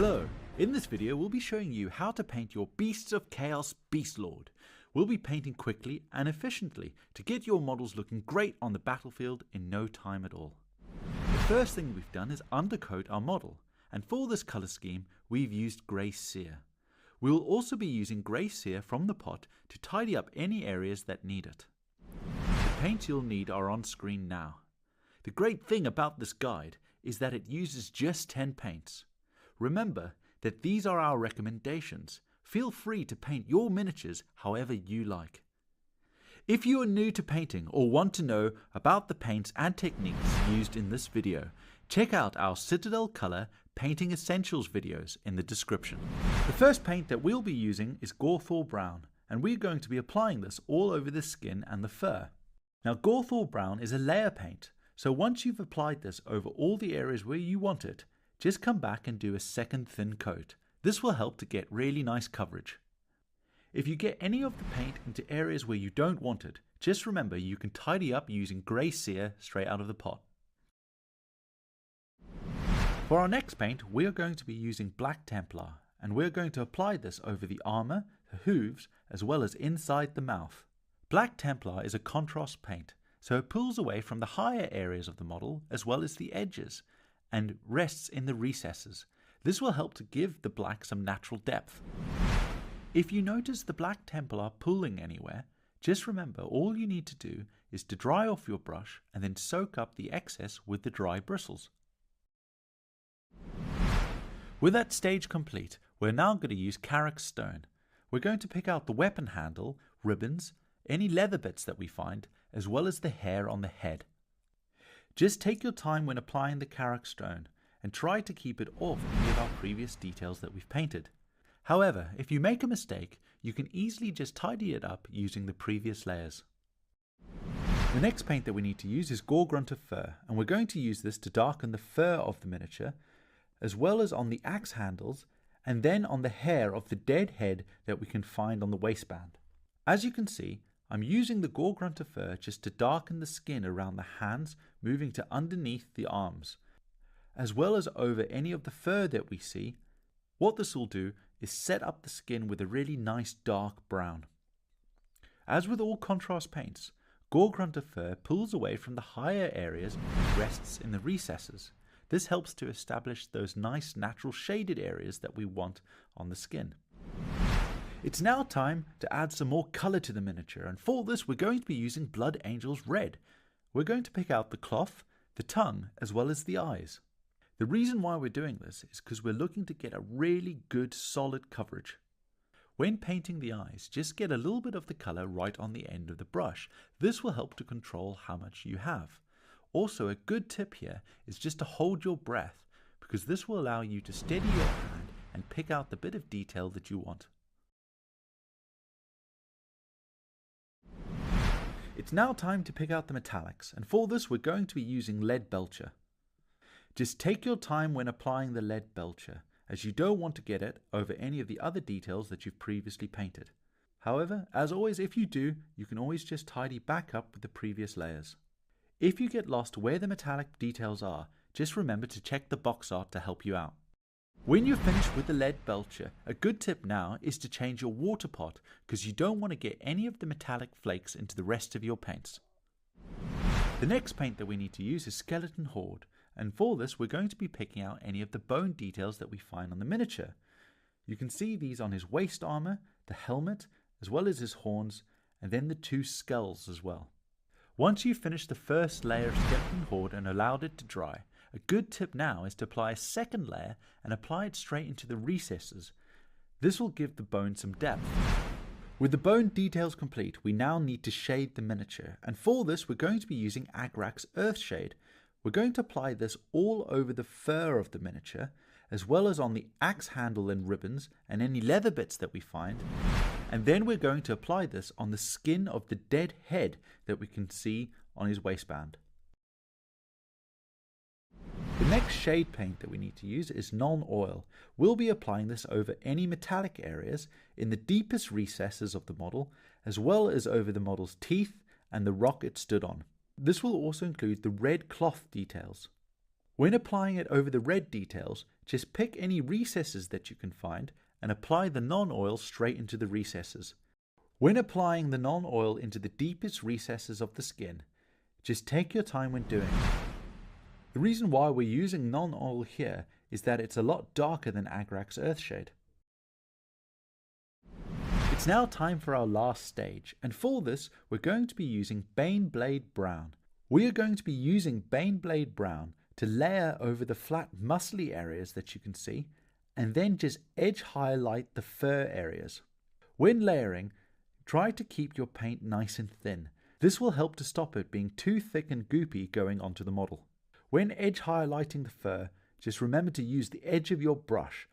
Hello, in this video we'll be showing you how to paint your Beasts of Chaos Beast Lord. We'll be painting quickly and efficiently to get your models looking great on the battlefield in no time at all. The first thing we've done is undercoat our model, and for this colour scheme we've used grey cere. We will also be using grey cere from the pot to tidy up any areas that need it. The paints you'll need are on screen now. The great thing about this guide is that it uses just 10 paints. Remember that these are our recommendations. Feel free to paint your miniatures however you like. If you are new to painting or want to know about the paints and techniques used in this video, check out our Citadel Color Painting Essentials videos in the description. The first paint that we'll be using is Gorthor Brown, and we're going to be applying this all over the skin and the fur. Now Gorthor Brown is a layer paint, so once you've applied this over all the areas where you want it, just come back and do a second thin coat. This will help to get really nice coverage. If you get any of the paint into areas where you don't want it, just remember you can tidy up using grey cere straight out of the pot. For our next paint, we are going to be using Black Templar, and we're going to apply this over the armor, the hooves, as well as inside the mouth. Black Templar is a contrast paint, so it pulls away from the higher areas of the model as well as the edges, and rests in the recesses. This will help to give the black some natural depth. If you notice the Black Templar pulling anywhere, just remember all you need to do is to dry off your brush and then soak up the excess with the dry bristles. With that stage complete, we're now going to use Karak Stone. We're going to pick out the weapon handle, ribbons, any leather bits that we find, as well as the hair on the head. Just take your time when applying the Karak Stone and try to keep it off any of our previous details that we've painted. However, if you make a mistake, you can easily just tidy it up using the previous layers. The next paint that we need to use is Gore-Grunter Fur, and we're going to use this to darken the fur of the miniature, as well as on the axe handles, and then on the hair of the dead head that we can find on the waistband. As you can see, I'm using the Gore-Grunter Fur just to darken the skin around the hands, moving to underneath the arms, as well as over any of the fur that we see. What this will do is set up the skin with a really nice dark brown. As with all contrast paints, Gore-Grunter Fur pulls away from the higher areas and rests in the recesses. This helps to establish those nice natural shaded areas that we want on the skin. It's now time to add some more colour to the miniature, and for this we're going to be using Blood Angels Red. We're going to pick out the cloth, the tongue, as well as the eyes. The reason why we're doing this is because we're looking to get a really good solid coverage. When painting the eyes, just get a little bit of the colour right on the end of the brush. This will help to control how much you have. Also, a good tip here is just to hold your breath, because this will allow you to steady your hand and pick out the bit of detail that you want. It's now time to pick out the metallics, and for this we're going to be using Lead Belcher. Just take your time when applying the Lead Belcher, as you don't want to get it over any of the other details that you've previously painted. However, as always, if you do, you can always just tidy back up with the previous layers. If you get lost where the metallic details are, just remember to check the box art to help you out. When you're finished with the Lead Belcher, a good tip now is to change your water pot, because you don't want to get any of the metallic flakes into the rest of your paints. The next paint that we need to use is Skeleton Horde, and for this we're going to be picking out any of the bone details that we find on the miniature. You can see these on his waist armor, the helmet, as well as his horns, and then the two skulls as well. Once you've finished the first layer of Skeleton Horde and allowed it to dry, a good tip now is to apply a second layer and apply it straight into the recesses. This will give the bone some depth. With the bone details complete, we now need to shade the miniature, and for this we're going to be using Agrak's Earthshade. We're going to apply this all over the fur of the miniature, as well as on the axe handle and ribbons and any leather bits that we find, and then we're going to apply this on the skin of the dead head that we can see on his waistband. The next shade paint that we need to use is Non-Oil. We'll be applying this over any metallic areas in the deepest recesses of the model, as well as over the model's teeth and the rock it stood on. This will also include the red cloth details. When applying it over the red details, just pick any recesses that you can find and apply the non-oil straight into the recesses. When applying the non-oil into the deepest recesses of the skin, just take your time when doing it. The reason why we're using non-oil here is that it's a lot darker than Agrak's Earthshade. It's now time for our last stage, and for this we're going to be using Baneblade Brown. We are going to be using Baneblade Brown to layer over the flat muscly areas that you can see, and then just edge highlight the fur areas. When layering, try to keep your paint nice and thin. This will help to stop it being too thick and goopy going onto the model. When edge highlighting the fur, just remember to use the edge of your brush.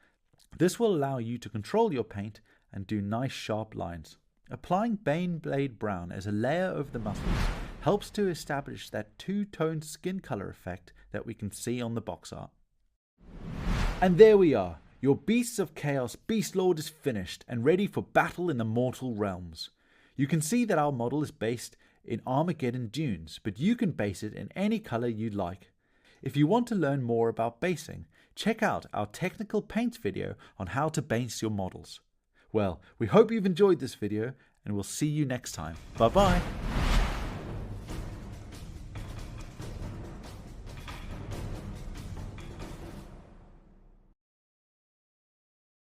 This will allow you to control your paint and do nice sharp lines. Applying Baneblade Brown as a layer over the muscles helps to establish that two-toned skin color effect that we can see on the box art. And there we are. Your Beasts of Chaos Beast Lord is finished and ready for battle in the mortal realms. You can see that our model is based in Armageddon Dunes, but you can base it in any color you'd like. If you want to learn more about basing, check out our technical paint video on how to base your models. Well, we hope you've enjoyed this video, and we'll see you next time. Bye bye!